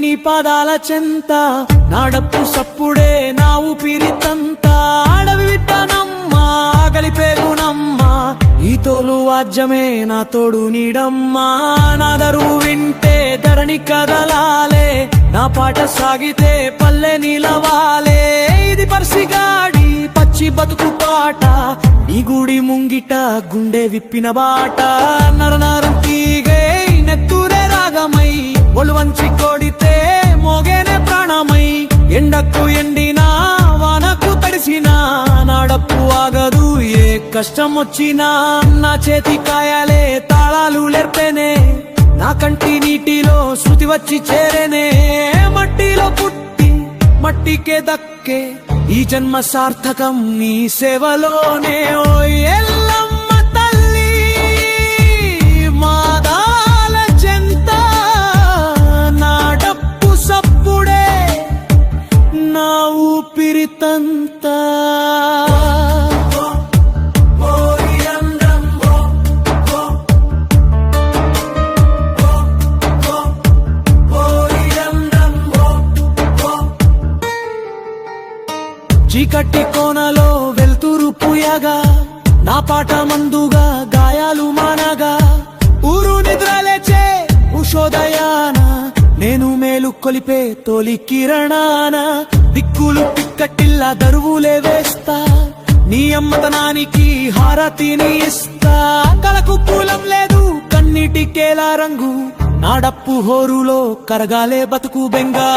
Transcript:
నీ పాదాల చెంత నాడప్పు సప్పుడే నా ఊపిరితంత అడవి విట్టనమ్మా కలిపేగునమ్మా ఈ తోలు వాద్యమే నా తోడు నీడమ్మా నా దరువు వింటే ధరణి కదలాలే నా పాట సాగితే పల్లె నిలవాలే ఇది పర్సిగాడి పచ్చి బతుకు పాట నీ గుడి ముంగిట గుండె విప్పిన బాట నరనరం తీగే నెత్తురే రాగమై ఒళ్ళు వంచి కొడితే మోగేనే ప్రాణమై ఎండకు ఎండినా వానకు తడిసినా నాడప్పు ఆగదు ఏ కష్టం వచ్చినా నా చేతి కాయాలే తాళాలు లేర్పేనే నా కంటి నీటిలో శృతి వచ్చి చేరేనే మట్టిలో పుట్టి మట్టికే దక్కే ఈ జన్మ సార్థకం నీ సేవలోనే ఓ ఎల్లమ్మ తల్లి మాదాల చెంత నాడప్పు సప్పుడే నా ఊపిరితంతా చీకటి కోనలో వెళ్తురు పుయగా నా పాట మందుగా గాయాలు మానగా ఊరు నిద్రలేచే ఉషోదయాన నేను మేలు కొలిపే తొలి కిరణాన దిక్కులు పిక్కటిల్లా దరువులే వేస్తా నీ అమ్మతనానికి హారతిని ఇస్తా కలకు పూలం లేదు కన్నీటికేలా రంగు నాడప్పు హోరులో కరగాలే బతుకు బెంగా